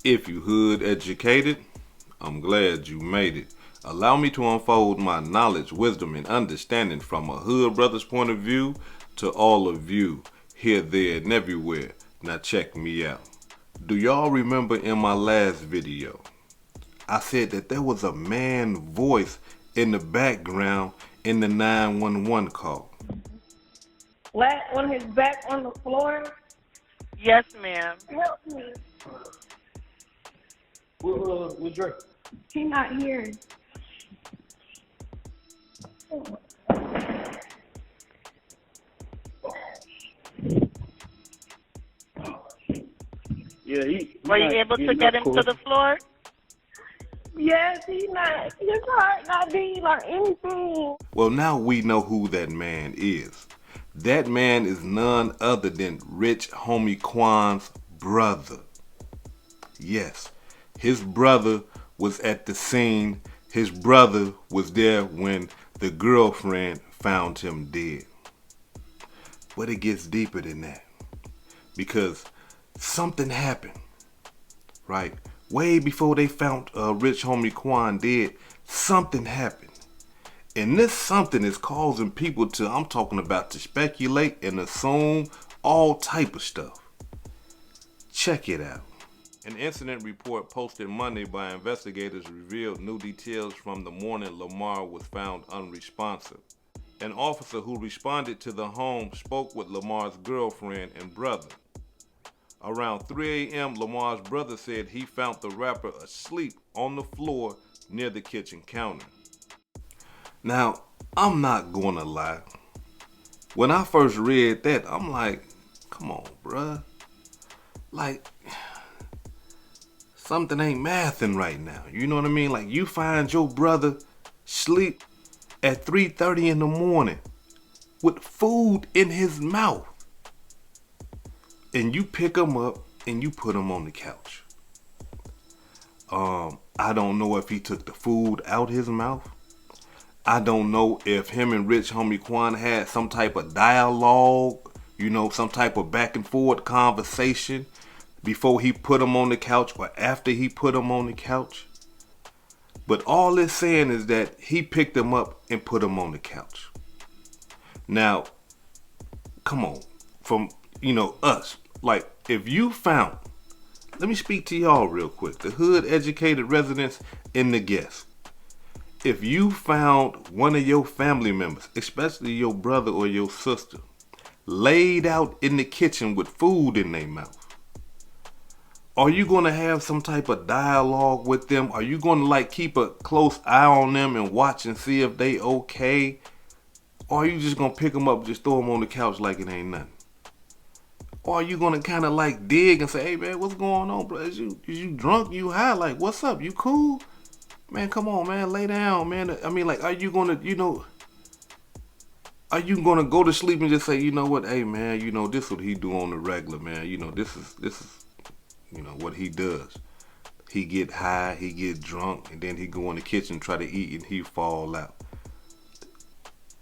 If you hood educated, I'm glad you made it. Allow me to unfold my knowledge, wisdom, and understanding from a hood brother's point of view to all of you, here, there, and everywhere. Now check me out. Do y'all remember in my last video, I said that there was a man voice in the background in the 911 call? Flat on his back on the floor. Yes, ma'am. Help me. With Drake. He not here. Yeah, Were you able to get him to the floor? Yes, he not. His heart not beating or anything. Well, now we know who that man is. That man is none other than Rich Homie Quan's brother. Yes, his brother was at the scene. His brother was there when the girlfriend found him dead. But it gets deeper than that, because something happened, right? Way before they found Rich Homie Quan dead, something happened. And this something is causing people to, I'm talking about, to speculate and assume all type of stuff. Check it out. An incident report posted Monday by investigators revealed new details from the morning Lamar was found unresponsive. An officer who responded to the home spoke with Lamar's girlfriend and brother. Around 3 a.m., Lamar's brother said he found the rapper asleep on the floor near the kitchen counter. Now, I'm not gonna lie. When I first read that, I'm like, come on, bruh. Like, something ain't mathing right now. You know what I mean? Like, you find your brother sleep at 3:30 in the morning with food in his mouth. And you pick him up and you put him on the couch. I don't know if he took the food out his mouth. I don't know if him and Rich Homie Quan had some type of dialogue, some type of back and forth conversation before he put him on the couch or after he put him on the couch. But all it's saying is that he picked him up and put him on the couch. Now, come on, from, us. Like, if you found, let me speak to y'all real quick, the hood educated residents and the guests. If you found one of your family members, especially your brother or your sister, laid out in the kitchen with food in their mouth, are you going to have some type of dialogue with them? Are you going to keep a close eye on them and watch and see if they okay? Or are you just going to pick them up and just throw them on the couch like it ain't nothing? Or are you going to kind of dig and say, hey man, what's going on, bro? Is you drunk? You high? Like, what's up? You cool? Man, come on, man, lay down, man. I mean, are you going to, are you going to go to sleep and just say, you know what, hey man, this is what he do on the regular, man. This is what he does. He get high, he get drunk, and then he go in the kitchen, try to eat, and he fall out.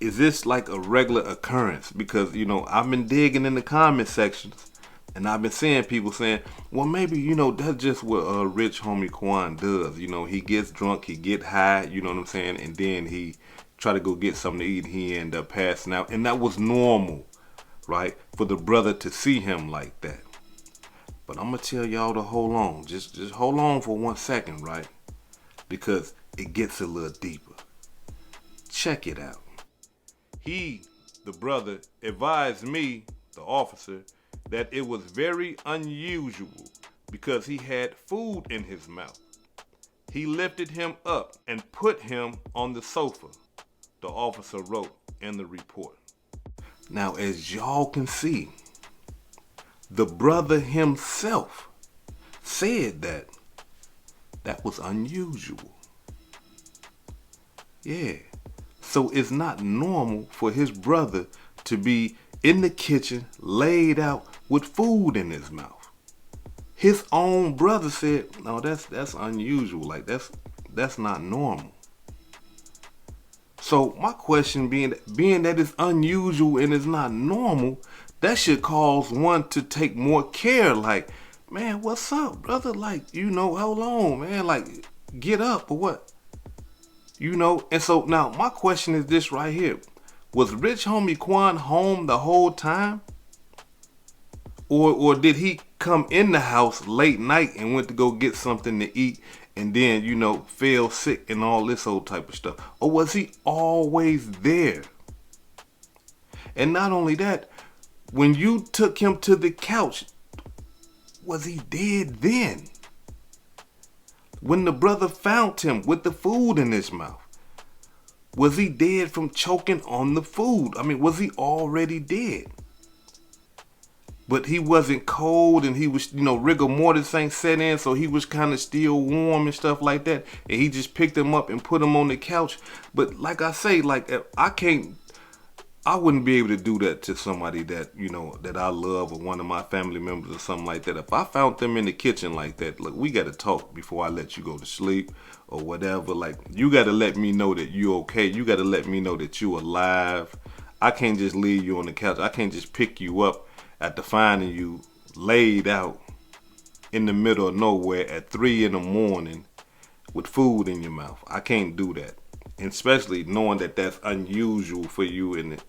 Is this like a regular occurrence? Because, I've been digging in the comment sections, and I've been seeing people saying, well, maybe, that's just what Rich Homie Quan does. He gets drunk, he get high, you know what I'm saying? And then he try to go get something to eat, and he end up passing out. And that was normal, right? For the brother to see him like that. But I'm going to tell y'all to hold on. Just hold on for 1 second, right? Because it gets a little deeper. Check it out. He, the brother, advised me, the officer, that it was very unusual because he had food in his mouth. He lifted him up and put him on the sofa, the officer wrote in the report. Now, as y'all can see, the brother himself said that was unusual. Yeah. So it's not normal for his brother to be in the kitchen, laid out with food in his mouth. His own brother said, no, that's unusual. Like, that's not normal. So my question being that it's unusual and it's not normal, that should cause one to take more care. Like, man, what's up, brother? Like, hold on, man. Like, get up or what? And so now my question is this right here. Was Rich Homie Quan home the whole time? Or did he come in the house late night and went to go get something to eat and then, fell sick and all this old type of stuff? Or was he always there? And not only that, when you took him to the couch, was he dead then? When the brother found him with the food in his mouth, was he dead from choking on the food? I mean, was he already dead? But he wasn't cold and he was, rigor mortis ain't set in, so he was kind of still warm and stuff like that. And he just picked him up and put him on the couch. But like I say, I wouldn't be able to do that to somebody that, that I love or one of my family members or something like that. If I found them in the kitchen like that, look, we got to talk before I let you go to sleep or whatever. Like, you got to let me know that you're okay. You got to let me know that you're alive. I can't just leave you on the couch. I can't just pick you up after finding you laid out in the middle of nowhere at 3 a.m. with food in your mouth. I can't do that. And especially knowing that that's unusual for you. And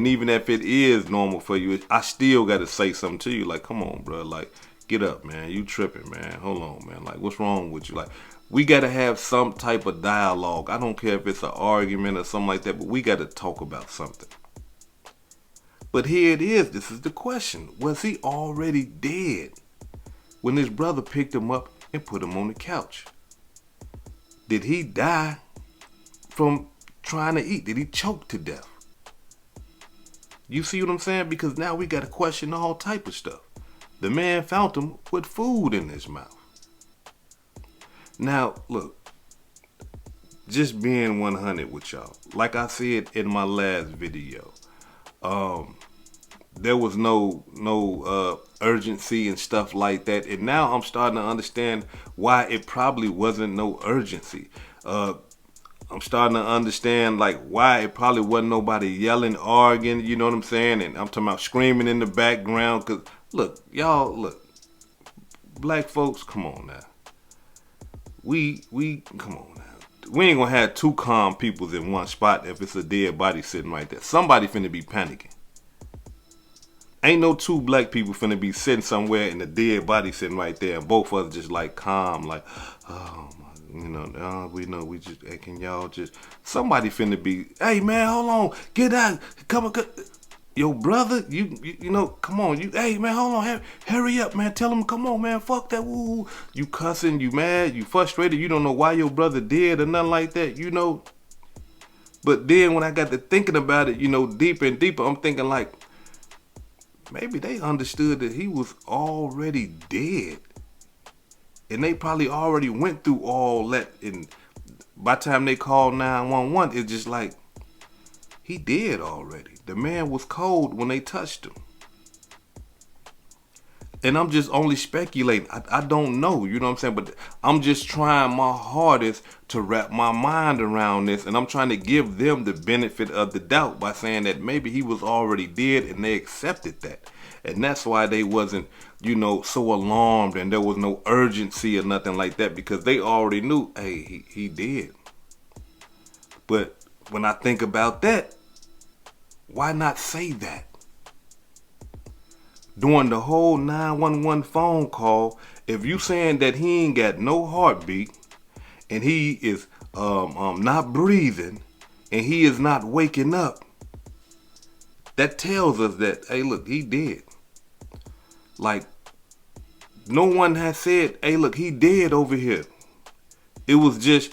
even if it is normal for you, I still got to say something to you. Like, come on, bro. Like, get up, man. You tripping, man. Hold on, man. Like, what's wrong with you? Like, we got to have some type of dialogue. I don't care if it's an argument or something like that, but we got to talk about something. But here it is. This is the question. Was he already dead when his brother picked him up and put him on the couch? Did he die from trying to eat? Did he choke to death? You see what I'm saying? Because now we got to question all type of stuff. The man found him with food in his mouth. Now, look, just being 100 with y'all. Like I said in my last video, there was no urgency and stuff like that. And now I'm starting to understand why it probably wasn't no urgency. I'm starting to understand like why it probably wasn't nobody yelling, arguing, you know what I'm saying? And I'm talking about screaming in the background. Cause look, black folks, come on now. We come on now. We ain't gonna have two calm peoples in one spot if it's a dead body sitting right there. Somebody finna be panicking. Ain't no two black people finna be sitting somewhere and the dead body sitting right there and both of us just like calm, like, oh my, we know we just, hey, can y'all just, somebody finna be, hey man, hold on, get out, come on, yo brother, you come on, hey man, hold on, hurry up man, tell him, come on man, fuck that, woo, you cussing, you mad, you frustrated, you don't know why your brother dead or nothing like that, But then when I got to thinking about it, deeper and deeper, I'm thinking like, maybe they understood that he was already dead. And they probably already went through all that. And by the time they called 911, it's just like, he dead already. The man was cold when they touched him. And I'm just only speculating. I don't know, you know what I'm saying? But I'm just trying my hardest to wrap my mind around this. And I'm trying to give them the benefit of the doubt by saying that maybe he was already dead and they accepted that. And that's why they wasn't, so alarmed and there was no urgency or nothing like that because they already knew, hey, he dead. But when I think about that, why not say that? During the whole 911 phone call, if you saying that he ain't got no heartbeat and he is not breathing and he is not waking up, that tells us that, hey, look, he dead. Like, no one has said, hey, look, he dead over here. It was just,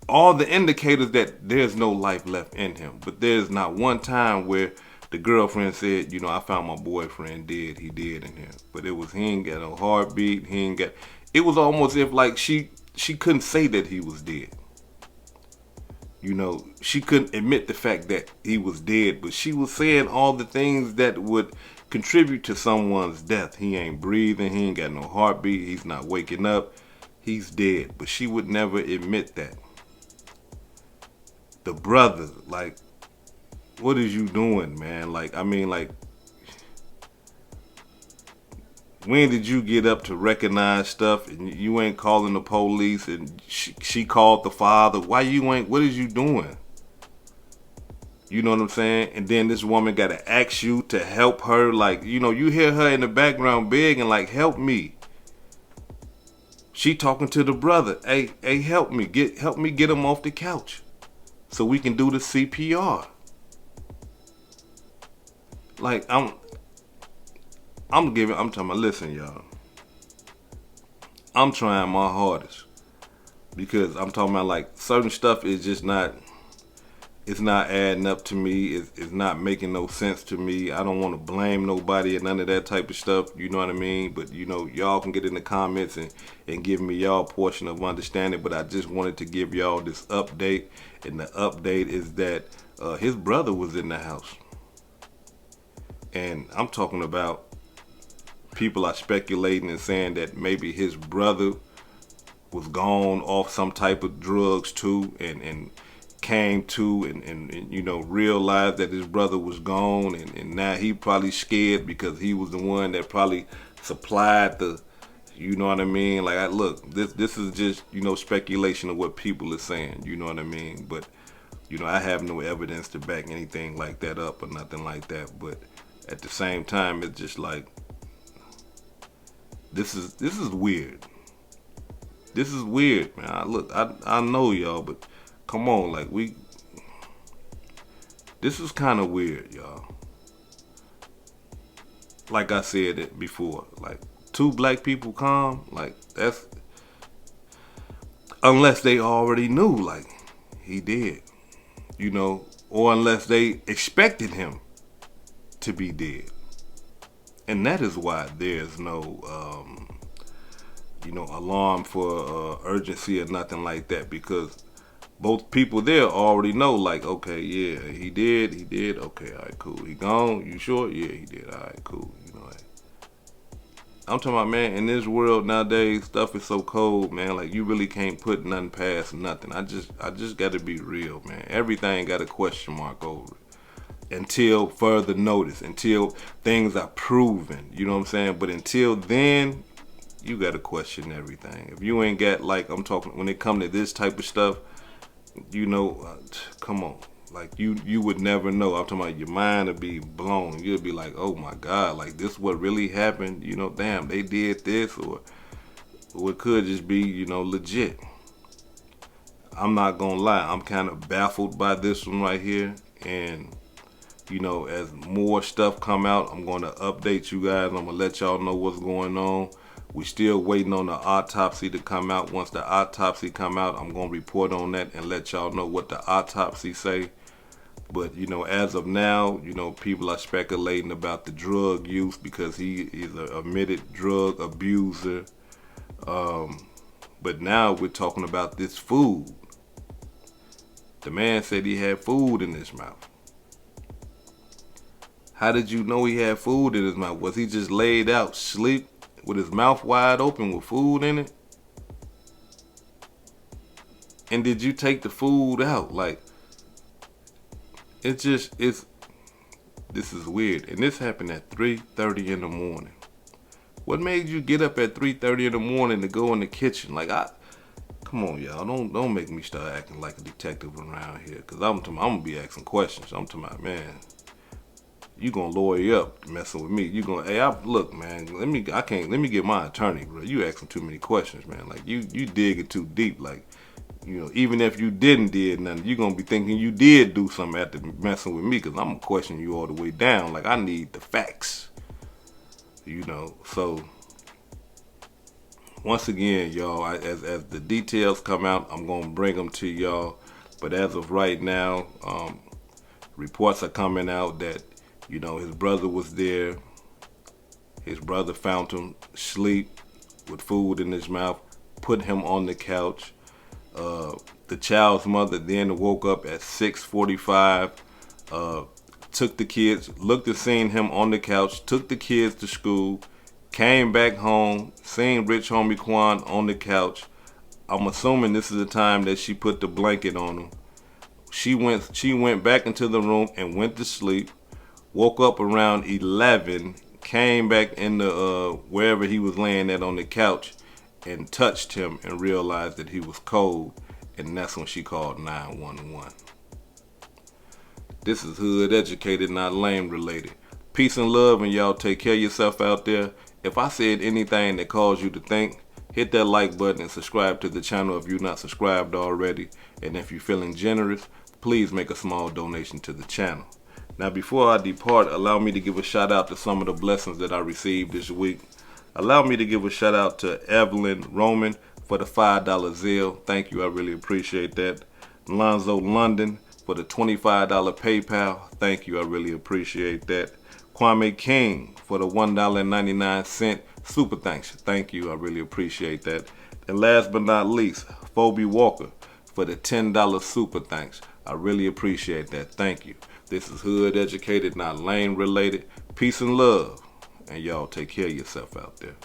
all the indicators that there's no life left in him. But there's not one time where the girlfriend said, I found my boyfriend dead. He dead in here. But it was, he ain't got no heartbeat. It was almost if like she couldn't say that he was dead. She couldn't admit the fact that he was dead. But she was saying all the things that would contribute to someone's death. He ain't breathing. He ain't got no heartbeat. He's not waking up. He's dead. But she would never admit that. The brother, like, what is you doing, man? Like, I mean, like, when did you get up to recognize stuff and you ain't calling the police and she called the father? Why you ain't, what is you doing? You know what I'm saying? And then this woman got to ask you to help her. Like, you know, you hear her in the background begging, like, help me. She talking to the brother. Hey, help me get him off the couch so we can do the CPR. Like, I'm talking about, listen, y'all. I'm trying my hardest because I'm talking about, like, certain stuff is just not, it's not adding up to me. It's not making no sense to me. I don't want to blame nobody and none of that type of stuff. You know what I mean? But, you know, y'all can get in the comments and give me y'all portion of understanding. But I just wanted to give y'all this update. And the update is that his brother was in the house. And I'm talking about, people are speculating and saying that maybe his brother was gone off some type of drugs too, and came to and you know, realized that his brother was gone, and now he probably scared because he was the one that probably supplied the, you know what I mean? Like, look, this is just, you know, speculation of what people are saying, you know what I mean? But, you know, I have no evidence to back anything like that up or nothing like that. But at the same time, it's just like, this is weird. This is weird, man. I know y'all, but come on, like, this is kind of weird, y'all. Like I said it before, like, two black people come, like, that's, unless they already knew, like, he did, you know, or unless they expected him to be dead. And that is why there's no, you know, alarm for urgency or nothing like that, because both people there already know, like, okay, yeah, he did, okay, all right, cool. He gone, you sure? Yeah, he did, all right, cool. You know, I'm talking about, man, in this world nowadays, stuff is so cold, man. Like, you really can't put nothing past nothing. I just got to be real, man. Everything got a question mark over it until further notice, until things are proven. You know what I'm saying? But until then, you got to question everything. If you ain't got, like, I'm talking, when it come to this type of stuff, you know, come on. Like, you would never know. I'm talking about, your mind would be blown. You'd be like, oh my God, like, this what really happened? You know, damn, they did this, or it could just be, you know, legit. I'm not gonna lie, I'm kind of baffled by this one right here. And, you know, as more stuff come out, I'm gonna update you guys. I'm gonna let y'all know what's going on. We still waiting on the autopsy to come out. Once the autopsy come out, I'm going to report on that and let y'all know what the autopsy say. But, you know, as of now, you know, people are speculating about the drug use because he is an admitted drug abuser. But now we're talking about this food. The man said he had food in his mouth. How did you know he had food in his mouth? Was he just laid out, sleep, with his mouth wide open with food in it? And did you take the food out? Like, this is weird. And this happened at 3:30 in the morning. What made you get up at 3:30 in the morning to go in the kitchen? Like, come on, y'all. Don't make me start acting like a detective around here. Cause I'm gonna be asking questions. I'm talking about, man, you gonna lawyer up messing with me. You gonna, hey, look, man, let me get my attorney, bro. You asking too many questions, man. Like, you digging too deep. Like, you know, even if you didn't did nothing, you gonna be thinking you did do something after messing with me, cause I'm gonna question you all the way down. Like, I need the facts, you know. So once again, y'all, as the details come out, I'm gonna bring them to y'all. But as of right now, reports are coming out that, you know, his brother was there. His brother found him asleep with food in his mouth, put him on the couch. The child's mother then woke up at 6:45, took the kids, looked and seen him on the couch, took the kids to school, came back home, seen Rich Homie Quan on the couch. I'm assuming this is the time that she put the blanket on him. She went back into the room and went to sleep. Woke up around 11, came back in the wherever he was laying at on the couch and touched him and realized that he was cold, and that's when she called 911. This is hood educated, not lame related. Peace and love, and y'all take care of yourself out there. If I said anything that caused you to think, hit that like button and subscribe to the channel if you're not subscribed already. And if you're feeling generous, please make a small donation to the channel. Now, before I depart, allow me to give a shout out to some of the blessings that I received this week. Allow me to give a shout out to Evelyn Roman for the $5 Zelle. Thank you, I really appreciate that. Lonzo London for the $25 PayPal. Thank you, I really appreciate that. Kwame King for the $1.99 super thanks. Thank you, I really appreciate that. And last but not least, Phoebe Walker for the $10 super thanks. I really appreciate that. Thank you. This is hood educated, not lame related. Peace and love. And y'all take care of yourself out there.